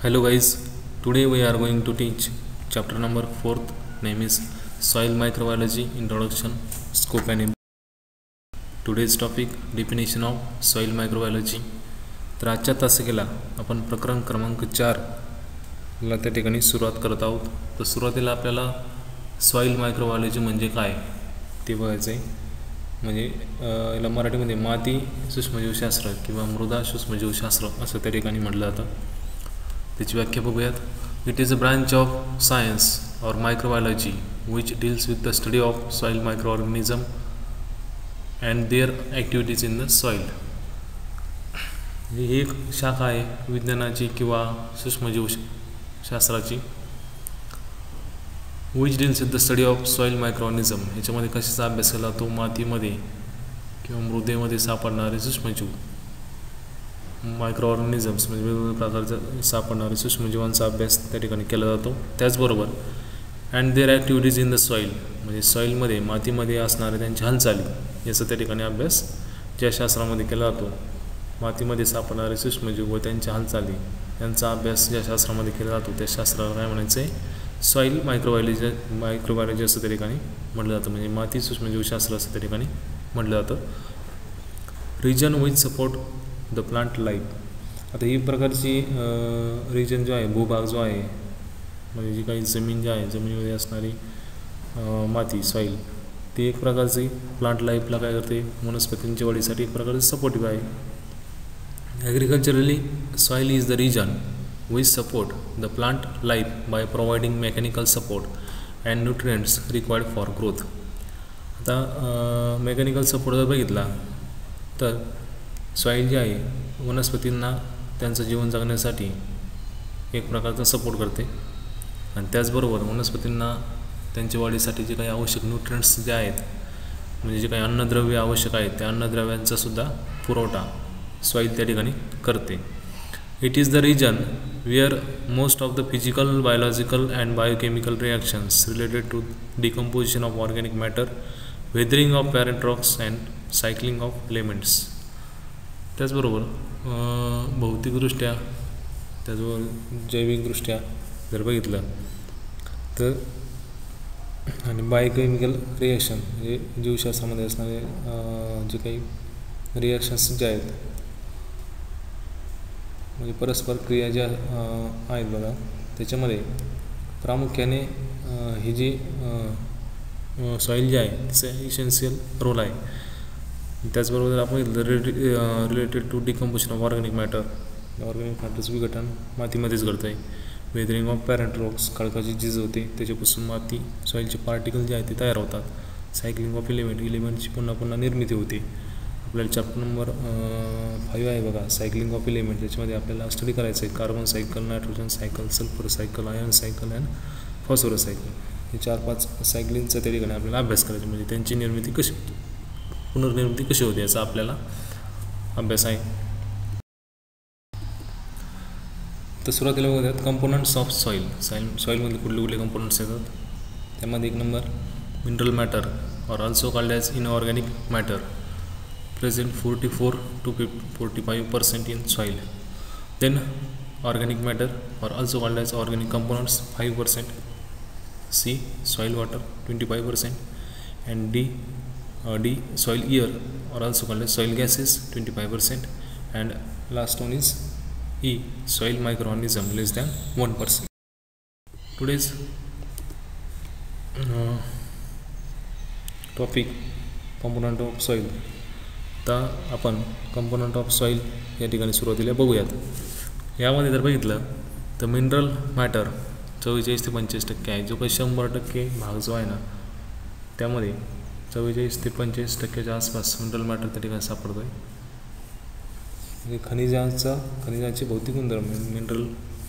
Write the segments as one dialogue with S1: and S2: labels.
S1: Hello guys, today we are going to teach chapter number 4th, name is Soil Microbiology Introduction, Scope and Impact. Today's topic, definition of Soil Microbiology. तर आजच्या तासिकेला आपण प्रकरण क्रमांक 4 ला त्या ठिकाणी सुरुवात करत आहोत. तर सुरुवातीला आपल्याला सॉइल मायक्रोबायोलॉजी म्हणजे काय ते बघायचं आहे. म्हणजे याला मराठीमध्ये माती सूक्ष्मजीवशास्त्र किंवा मृदा सूक्ष्मजीवशास्त्र असं त्या ठिकाणी म्हटलं जातं. त्याची व्याख्या बघूयात. It is a branch of science or microbiology which deals with the study of soil micro organism and their activities in the soil. ही एक शाखा आहे विज्ञानाची किंवा सूक्ष्मजीवशास्त्राची. Which deals with the study of soil micro organism, ह्याच्यामध्ये कशाचा अभ्यास केला तो मातीमध्ये किंवा मृदेमध्ये सापडणारे सूक्ष्मजीव, मायक्रो ऑर्गॅनिझम्स म्हणजे वेगवेगळ्या प्रकारचे सापडणारे सूक्ष्मजीवांचा अभ्यास त्या ठिकाणी केला जातो. त्याचबरोबर and their activities in the soil म्हणजे सॉइलमध्ये मातीमध्ये असणारे त्यांच्या हालचाली याचा त्या ठिकाणी अभ्यास ज्या शास्त्रामध्ये केला जातो. मातीमध्ये सापडणारे सूक्ष्मजीव व त्यांच्या हालचाली यांचा अभ्यास ज्या शास्त्रामध्ये केला जातो त्या शास्त्राला काय म्हणायचं आहे, सॉइल मायक्रोबायोलॉजी असं त्या ठिकाणी म्हटलं जातं. म्हणजे माती सूक्ष्मजीवशास्त्र असं त्या ठिकाणी म्हटलं जातं. Region which support the plant life. आता ही प्रकारची रिजन जो आहे, भूभाग जो आहे, म्हणजे जी काही जमीन जी आहे, जमिनीमध्ये असणारी माती सॉईल, ती एक प्रकारची प्लांट लाईफला काय करते, वनस्पतींच्या वाढीसाठी एक प्रकारचे सपोर्टिव्ह आहे. Agriculturally soil is the region which support the plant life by providing mechanical support and nutrients required for growth. आता मेकॅनिकल सपोर्ट जर बघितला तर सॉईल जी आहे वनस्पतींना त्यांचं जीवन जगण्यासाठी एक प्रकारचा सपोर्ट करते आणि त्याचबरोबर वनस्पतींना त्यांच्या वाढीसाठी जे काही आवश्यक न्यूट्रिएंट्स जे आहेत, म्हणजे जे काही अन्नद्रव्य आवश्यक आहेत त्या अन्नद्रव्यांचासुद्धा पुरवठा सॉईल त्या ठिकाणी करते. It is the region where most of the physical, biological and biochemical reactions related to decomposition of organic matter, weathering of parent rocks and cycling of elements. त्याचबरोबर भौतिकदृष्ट्या त्याचबरोबर जैविकदृष्ट्या जर बघितलं तर आणि बायोकेमिकल रिॲक्शन म्हणजे जीवशास्त्रामध्ये असणारे जे काही रिॲक्शन्स जे आहेत, म्हणजे परस्पर क्रिया ज्या आहेत बघा, त्याच्यामध्ये प्रामुख्याने ही जी सॉईल जी आहे तिचं इसेन्शियल रोल आहे. त्याचबरोबर आपण related to decomposition of organic मॅटरचं विघटन मातीमध्येच घडतं आहे. वेदरिंग ऑफ पॅरेंट रॉक्स, खडकाची झीज होते त्याच्यापासून माती सॉईलचे पार्टिकल जे आहेत ते तयार होतात. सायक्लिंग ऑफ एलिमेंटची पुन्हा पुन्हा निर्मिती होते. आपल्याला चॅप्टर नंबर 5 आहे बघा, सायक्लिंग ऑफ एलिमेंट. त्याच्यामध्ये आपल्याला स्टडी करायचं आहे carbon cycle, nitrogen cycle, sulphur cycle, iron cycle and phosphorus cycle. हे 4-5 सायक्लिंगचा त्या ठिकाणी आपल्याला अभ्यास करायचा. म्हणजे त्यांची निर्मिती कशी होती, पुनर्निर्मिती कशी होते याचा आपल्याला अभ्यास आहे. तर सुरुवातीला बघूयात कंपोनंट्स ऑफ सॉईलमध्ये कुठले कुठले कंपोनंट्स येतात. त्यामध्ये 1 नंबर मिनरल मॅटर और also called as inorganic matter present 44 to 45% in soil. Then organic matter or also called as organic components 5%. C soil water 25%. And D soil air or also called as soil gases 25%. And last one is E soil microorganism less than 1%. Today's topic component of soil. आता आपण component of soil या ठिकाणी सुरुवातीला बघूयात. यामध्ये जर बघितलं तर मिनरल मॅटर 44 ते 45% आहे. जो काही 100% भाग जो आहे ना त्यामध्ये 44 ते 45% आसपास मिनरल मॅटर त्या ठिकाणी सापडतो आहे. म्हणजे खनिजाचे भौतिक गुणधर्म मिनरल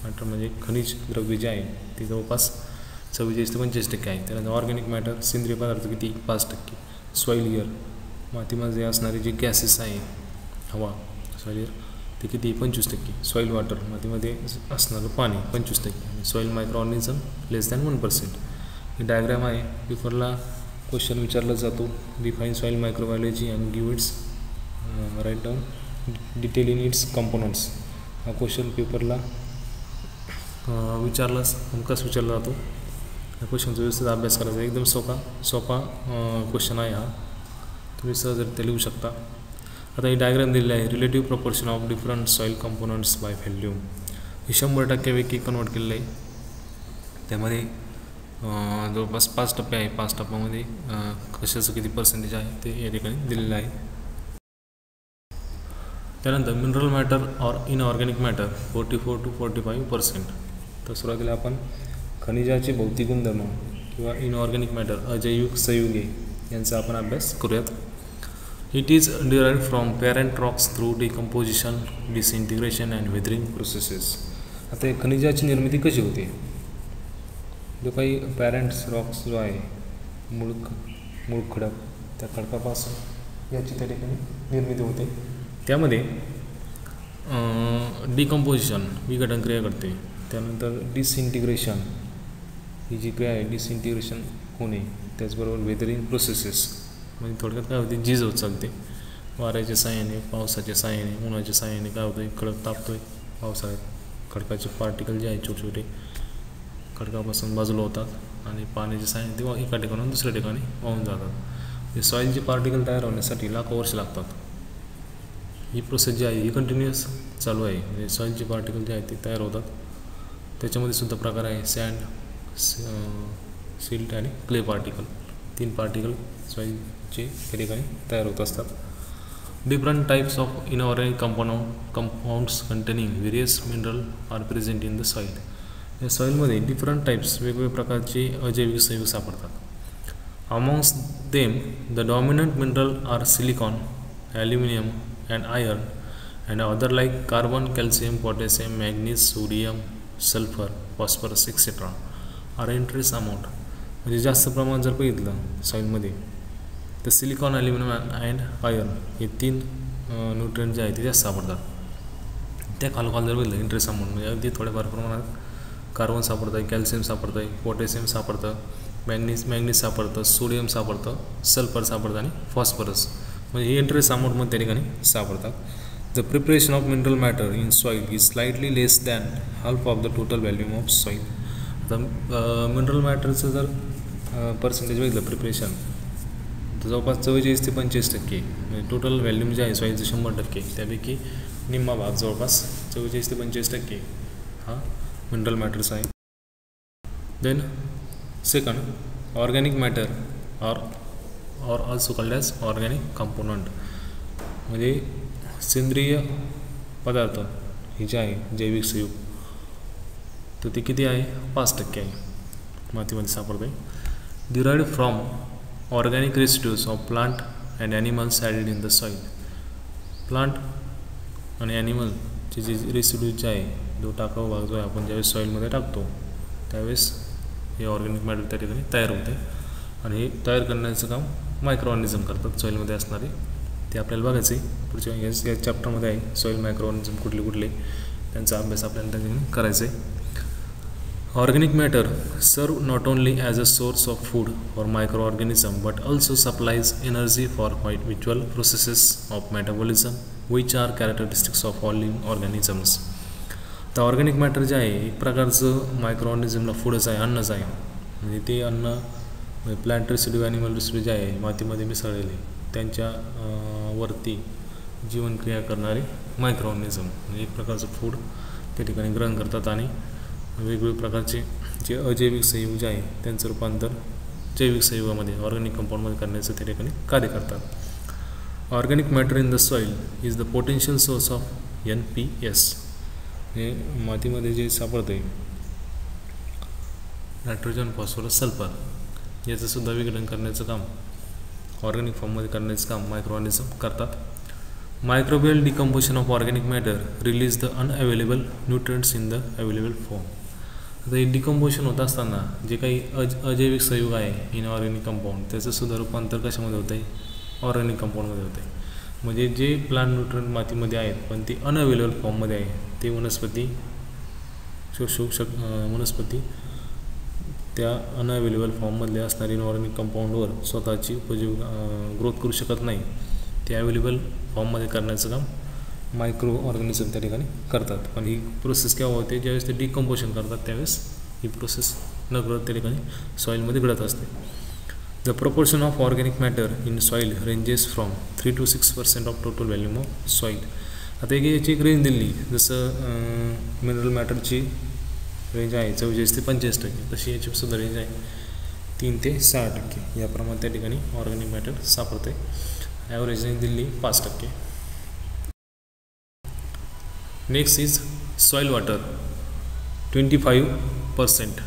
S1: मॅटर म्हणजे खनिज द्रव्य जे आहे ते जवळपास 44 ते 45% आहे. त्यानंतर ऑर्गॅनिक मॅटर सेंद्रिय पदार्थ किती 5%. सॉईल एअर मातीमध्ये असणारे जे गॅसेस आहे हवा सॉईल एअर ते किती 25%. सॉईल वॉटर मातीमध्ये असणारं पाणी 25%. आणि soil micro organism less than 1%. ही डायग्राम आहे. पेपरला क्वेश्चन विचारला जातो, define soil microbiology and give its write down detail in its components. हा क्वेश्चन पेपरला विचारलास हमखास विचारला जातो. या क्वेश्चनचा व्यवस्थित अभ्यास करायचा. एकदम सोपा क्वेश्चन आहे हा. तुम्ही सहज ते लिहू शकता. आता ही डायग्राम दिलेली आहे. Relative proportion of different soil components by volume. ही 100% कन्वर्ट केलेलं आहे. त्यामध्ये जवळपास 5 टप्पे आहे. 5 टप्प्यामध्ये कशाचं किती पर्सेंटेज आहे ते या ठिकाणी दिलेलं आहे. त्यानंतर मिनरल मॅटर और इनऑर्गॅनिक मॅटर 44 to 45%. तर सुरुवातीला आपण खनिजाचे भौतिक गुणधर्म किंवा इनऑर्गॅनिक मॅटर अजैविक संयुगे यांचा आपण अभ्यास करूयात. It is derived from parent rocks through decomposition, disintegration and weathering processes. आता खनिजाची निर्मिती कशी होते? जो काही पॅरेंट्स रॉक्स जो आहे मूळ खडक, त्या खडकापासून याची त्या ठिकाणी निर्मिती होते. त्यामध्ये डिकम्पोजिशन विघटन क्रिया घडते. त्यानंतर डिसइंटिग्रेशन ही जी क्रिया आहे डिसइंटिग्रेशन होणे. त्याचबरोबर वेदरिंग प्रोसेसेस म्हणजे थोडक्यात काय होते, झीज होत चालते. वाऱ्याच्या साहाय्याने, पावसाच्या साहाय्याने, उन्हाच्या साहाय्याने काय होतं, खडक तापतो आहे. पावसाळ्यात खडकाचे पार्टिकल जे आहेत छोटे छोटे खडकापासून बाजूला होतात आणि पाण्याच्या साहाय्याने ते एका ठिकाणाहून दुसऱ्या ठिकाणी वाहून जातात. हे सॉईलचे पार्टिकल तयार होण्यासाठी लाखो वर्ष लागतात. ही प्रोसेस जी आहे ही कंटिन्युअस चालू आहे. म्हणजे सॉईलचे पार्टिकल जे आहेत ते तयार होतात. त्याच्यामध्ये सुद्धा प्रकार आहे सँड, सिल्ट आणि क्ले पार्टिकल. 3 पार्टिकल सॉईलचे त्या ठिकाणी तयार होत असतात. Different types of inorganic compounds containing various mineral are present in the soil. या सॉईलमध्ये डिफरंट टाइप्स वेगवेगळ्या प्रकारचे अजैविक संयुग सापडतात. Amongst them the dominant mineral are silicon, aluminium and iron and other like carbon, calcium, potassium, manganese, sodium, sulfur, phosphorus etc. are in trace amount. म्हणजे जास्त प्रमाणात जर बघितलं सॉईलमध्ये तर सिलिकॉन, ॲल्युमिनियम अँड आयर्न हे 3 न्यूट्रिएंट जे आहेत ते जास्त सापडतात. त्या खालोखाल जर बघितलं इंटरेस्ट अमाऊंट म्हणजे अगदी थोड्याफार प्रमाणात कार्बन सापडतं आहे, कॅल्शियम सापडतं आहे, पोटॅशियम सापडतं, मॅग्नीज सापडतं, सोडियम सापडतं, सल्फर सापडतं आणि फॉस्फरस म्हणजे हे इंटरेस्ट अमाऊंटमध्ये त्या ठिकाणी सापडतात. The preparation of mineral matter in soil is slightly less than half of the total volume of soil. आता मिनरल मॅटरचं जर पर्सेंटेज बघितलं प्रिपरेशन तर जवळपास 44 ते 45% म्हणजे टोटल व्हॅल्यूम जे आहे सॉईलचं 100%, त्यापैकी निम्मा भाग जवळपास 44 ते 45% हा मिनरल मॅटर्स आहे. देन सेकंड ऑर्गॅनिक मॅटर और also called as organic component म्हणजे सेंद्रिय पदार्थ हे जे आहे जैविक संयुग तर ते किती आहे 5% आहे मातीमध्ये सापडतं आहे. Derived from organic residues of plant and animals added in the soil. Plant आणि ॲनिमलचे जे रेसिड्यूज जे आहे जो टाकाऊ भाग जो आहे आपण ज्यावेळेस सॉईलमध्ये टाकतो त्यावेळेस हे ऑर्गॅनिक मॅटर त्या ठिकाणी तयार होते आणि हे तयार करण्याचं काम मायक्रो ऑर्गॅनिझम करतात सॉईलमध्ये असणारे. ते आपल्याला बघायचं आहे पुढच्या या चॅप्टरमध्ये आहे. सॉईल मायक्रो ऑर्गॅनिझम कुठले त्यांचा अभ्यास आपल्याला त्या करायचा आहे. ऑर्गॅनिक मॅटर सर्व not only as a source of food for micro organism but also supplies energy for visual processes of metabolism which are characteristics of all living organisms. तर organic matter जे आहे एक प्रकारचं मायक्रो ऑर्गॅनिझमला फूडच आहे, अन्नच आहे. म्हणजे ते अन्न प्लांट रेसिड्यू, ॲनिमल रेसिड्यू जे आहे मातीमध्ये मिसळलेले त्यांच्या वरती जीवनक्रिया करणारे मायक्रो ऑर्गॅनिझम म्हणजे एक प्रकारचं फूड त्या ठिकाणी ग्रहण करतात आणि वेगवेगळ्या प्रकारचे जे अजैविक संयुग जे आहे त्यांचं रूपांतर जैविक संयुगामध्ये ऑर्गॅनिक कंपाऊंडमध्ये करण्याचं त्या ठिकाणी कार्य करतात. Organic matter in the soil is the potential source of NPS. हे मातीमध्ये जे सापडतं आहे नायट्रोजन, फॉस्फरस, सल्फर याचंसुद्धा विघटन करण्याचं काम ऑर्गॅनिक फॉर्ममध्ये करण्याचं काम मायक्रो ऑर्गॅनिझम करतात. Microbial decomposition of organic matter release the unavailable nutrients in the available form. आता हे डिकम्पोजिशन होत असताना जे काही अजैविक संयुग आहे इनऑर्गॅनिक कंपाऊंड त्याचंसुद्धा रूपांतर कशामध्ये होतं आहे ऑर्गॅनिक कंपाऊंडमध्ये होतं आहे. म्हणजे जे प्लांट न्यूट्रिएंट मातीमध्ये आहेत पण ते अनअवेलेबल फॉर्ममध्ये आहे ते वनस्पती त्या अनअवेलेबल फॉर्ममधले असणारे इनऑर्गॅनिक कंपाऊंडवर स्वतःची उपजीव ग्रोथ करू शकत नाही. ते अवेलेबल फॉर्ममध्ये करण्याचं काम मायक्रो ऑर्गॅनिझम त्या ठिकाणी करतात. पण ही प्रोसेस केव्हा होते, ज्यावेळेस ते डिकम्पोजिशन करतात त्यावेळेस ही प्रोसेस न करत त्या ठिकाणी सॉईलमध्ये घडत असते. The proportion of organic matter in soil ranges from 3 to 6% of total volume of soil. आता याची एक रेंज दिली, जसं मिनरल मॅटरची रेंज आहे 44 ते 45%, तशी याची सुद्धा रेंज आहे 3 ते 6%. याप्रमाणे त्या ठिकाणी ऑर्गॅनिक मॅटर सापडते. ॲव्हरेज रेंज दिली 5%. Next is soil water 25%.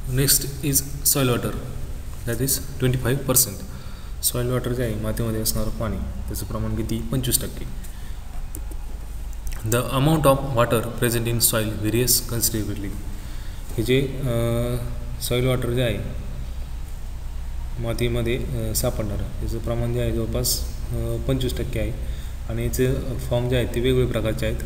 S1: Next is soil water that is 25%. Soil water जे आहे मातीमध्ये असणारं पाणी त्याचं प्रमाण किती, 25%. The amount of water present in soil various considerably. हे जे सॉईल वॉटर जे आहे मातीमध्ये सापडणारं याचं प्रमाण जे आहे जवळपास 25% आहे. आणि याचे फॉर्म जे आहेत ते वेगवेगळ्या प्रकारचे आहेत.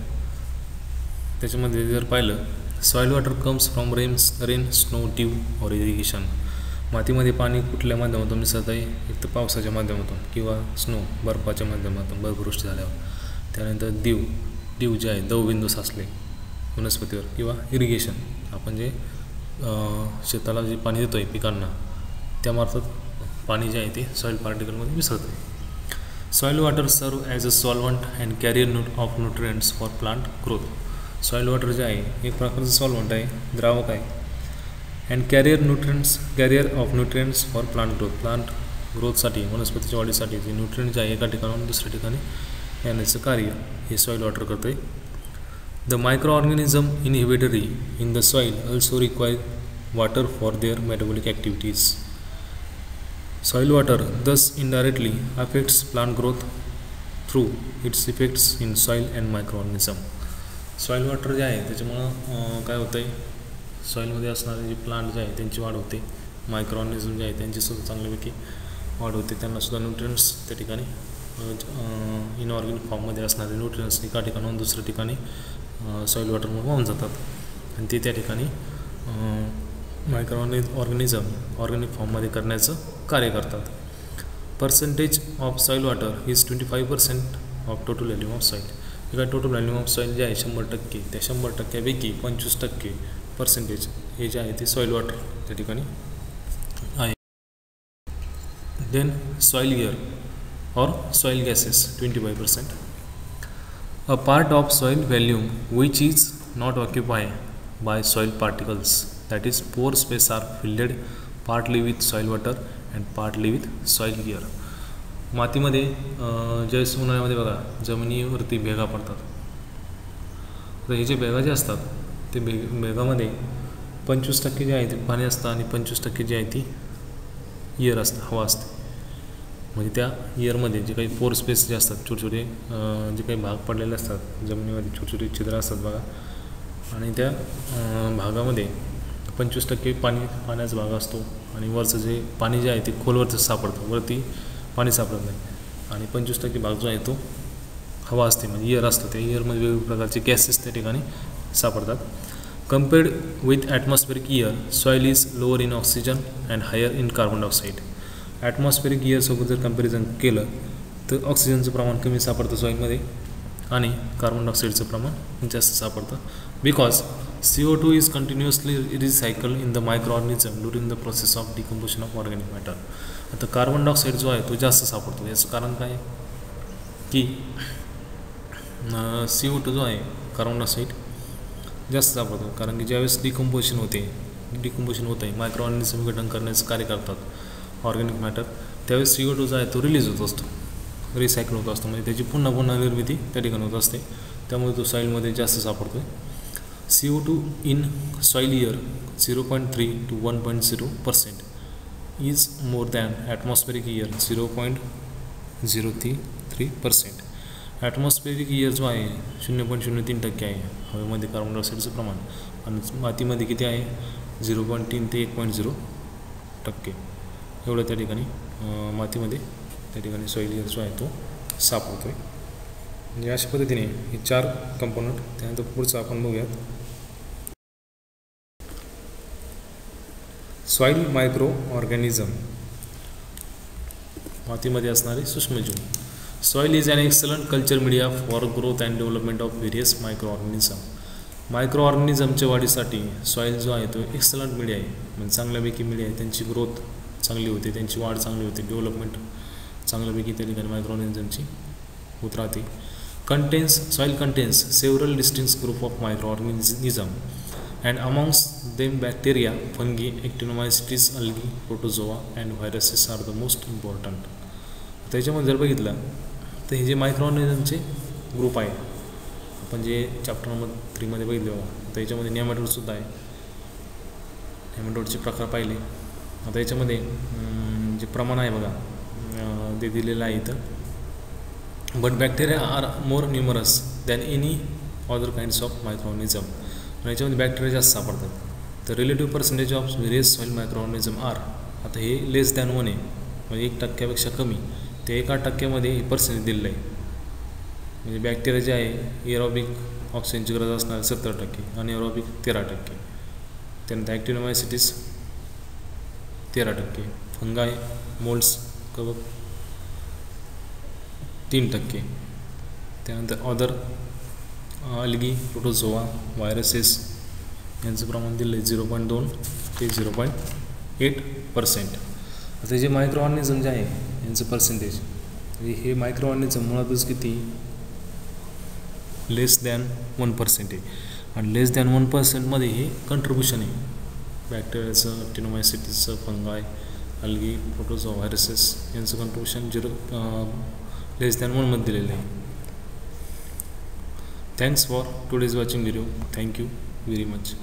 S1: त्याच्यामध्ये जर पाहिलं, soil water comes from rain, snow, due और इरिगेशन. मातीमध्ये पाणी कुठल्या माध्यमातून मिसळत आहे, एक तर पावसाच्या माध्यमातून किंवा स्नो बर्फाच्या माध्यमातून बर्फवृष्टी झाल्यावर. त्यानंतर ड्यू जे आहे दवबिंदू साचले वनस्पतीवर, किंवा इरिगेशन आपण जे शेताला जे पाणी देतो आहे पिकांना त्यामार्फत पाणी जे आहे ते सॉईल पार्टिकलमध्ये मिसळतं आहे. Soil water serve as a solvent and carrier of nutrients for plant growth. Soil water जे आहे एक प्रकारचं सॉल्वंट आहे, द्रावक आहे. And carrier of nutrients for plant ग्रोथसाठी वनस्पतीच्या वाढीसाठी जे न्यूट्रिएंट जे आहे एका ठिकाणाहून दुसऱ्या ठिकाणी येण्याचं कार्य हे सॉईल वॉटर करतं आहे. The micro organism inhibitory in the soil also require water for their metabolic activities. Soil water thus indirectly affects plant growth through its effects in soil and microorganism. Soil water जे आहे त्याच्यामुळं काय होतं आहे, सॉईलमध्ये असणारे जे प्लांट जे आहे त्यांची वाढ होते, मायक्रो ऑर्गॅनिझम जे आहे त्यांचीसुद्धा चांगल्यापैकी वाढ होते. त्यांनासुद्धा न्यूट्रिएंट्स त्या ठिकाणी इनऑर्गॅनिक फॉर्ममध्ये असणारे न्यूट्रिएंट्स एका ठिकाणाहून दुसऱ्या ठिकाणी सॉईल वॉटरमध्ये वाहून जातात आणि ते त्या ठिकाणी मायक्रो ऑर्गॅनिझम ऑर्गॅनिक फॉर्ममध्ये करण्याचं कार्य करतात. Percentage of soil water is 25% of total volume of soil. एका टोटल व्हॅल्यूम ऑफ सॉईल जे आहे 100%, त्या 100%पैकी 25% पर्सेंटेज हे जे आहे ते सॉईल वॉटर त्या ठिकाणी आहे. Then soil air or soil gases 25%. A part of soil volume which is not occupy by soil particles, that is pore space are filled partly with soil water and partly with soil gear. मातीमध्ये ज्यावेळेस उन्हाळ्यामध्ये बघा जमिनीवरती भेगा पडतात, तर हे जे भेगा जे असतात ते भेगामध्ये 25% जे आहे ते पाणी असतं आणि 25% जे आहे ती एअर असतं, हवा असते. म्हणजे त्या एअरमध्ये जे काही पोर स्पेस जे असतात छोटे छोटे जे काही भाग पडलेले असतात जमिनीमध्ये छोटे छोटे छिद्र असतात बघा, आणि त्या भागामध्ये 25% पाण्याचा भाग असतो आणि वरचं जे पाणी जे आहे ते खोलवरचं सापडतं, वरती पाणी सापडत नाही. आणि 25% भाग जो आहे तो हवा असते, म्हणजे एअर असतं. त्या एअरमध्ये वेगवेगळ्या प्रकारचे गॅसेस त्या ठिकाणी सापडतात. Compared with atmospheric air soil is lower in oxygen and higher in carbon dioxide. Atmospheric एअरसोबत जर कम्पॅरिझन केलं तर ऑक्सिजनचं प्रमाण कमी सापडतं सॉईलमध्ये आणि कार्बन डायऑक्साईडचं प्रमाण जास्त सापडतं. Because CO2 is continuously recycled in the microorganism during the process of decomposition of organic matter. आता कार्बन डायऑक्साईड जो आहे तो जास्त सापडतो. याचं कारण काय आहे की CO2 जो आहे कार्बन डायऑक्साईड जास्त सापडतो, कारण की ज्यावेळेस डिकम्पोजिशन होत आहे मायक्रो ऑर्गॅनिझम विघटन करण्याचं कार्य करतात ऑर्गॅनिक मॅटर, त्यावेळेस CO2 जो आहे तो रिलीज होत असतो, रिसायकल होत असतो, म्हणजे त्याची पुन्हा निर्मिती त्या ठिकाणी होत असते. त्यामुळे तो सॉईलमध्ये जास्त सापडतो आहे. CO2 in soil air 0.3 to 1.0% is more than atmospheric air 0.033%. Atmospheric air जो आहे 0.03% आहे हवेमध्ये कार्बन डायऑक्साईडचं प्रमाण, आणि मातीमध्ये किती आहे 0.3 ते 1.0% एवढं त्या ठिकाणी मातीमध्ये त्या ठिकाणी सॉईल एअर जो आहे तो सापडतो आहे. म्हणजे अशा पद्धतीने हे 4 कंपोनंट. त्यानंतर पुढचं आपण बघूयात सॉईल मायक्रो ऑर्गॅनिझम, मातीमध्ये असणारे सूक्ष्मजीव. Soil is an excellent culture media for growth and development of various micro organism. Micro ऑर्गॅनिझमच्या वाढीसाठी सॉइल जो आहे तो एक्सलंट मीडिया आहे, म्हणजे चांगल्यापैकी मीडिया आहे. त्यांची ग्रोथ चांगली होते, त्यांची वाढ चांगली होते, डेव्हलपमेंट चांगल्यापैकी त्या ठिकाणी मायक्रो ऑर्गॅनिझमची होत राहते. Soil contains several distinct group of micro organism and amongst them bacteria, fungi, actinomycetes, algae, protozoa and viruses are the most important. त्याच्यामध्ये जर बघितलं तर हे जे मायक्रो ऑर्गॅनिझमचे ग्रुप आहे, आपण जे चॅप्टर नंबर 3 मध्ये बघितले बघा, त्याच्यामध्ये नेमॅटोडसुद्धा आहे. नेमॅटोडचे प्रकार पाहिले. आता याच्यामध्ये जे प्रमाण आहे बघा ते दिलेलं आहे इथं. But bacteria are more numerous than any other kinds of micro organism. याच्यामध्ये बॅक्टेरिया जास्त सापडतात. तर relative percentage of various soil micro organism are, आता हे लेस दॅन 1 आहे, म्हणजे 1% कमी. ते 1% हे पर्सेंटेज दिलेलं आहे. म्हणजे बॅक्टेरिया जे आहे एरोबिक ऑक्सिजनची गरज असणार 70%, अनएरोबिक 13%, त्यानंतर ॲक्टिनोमायसिटीज 13%, फंगाय, मोल्ड्स, कवक 3%, त्यानंतर अदर अल्गी, प्रोटोझोआ, व्हायरसेस यांचं प्रमाण दिलं आहे 0.2 ते 0.8%. आता जे मायक्रो ऑर्गॅनिझम जे आहे यांचं पर्सेंटेज, हे मायक्रो ऑर्गॅनिझम मुळातच किती लेस दॅन 1% आहे. आणि लेस दॅन 1%मध्ये हे कंट्रीब्युशन आहे बॅक्टेरियाचं, ॲक्टिनोमायसिटीजचं, फंगाय, अल्गी, प्रोटोझोआ, व्हायरसेस यांचं कंट्रीब्युशन लेस दॅन 1 मध्ये दिलेलं आहे. Thanks for today's watching video. Thank you very much.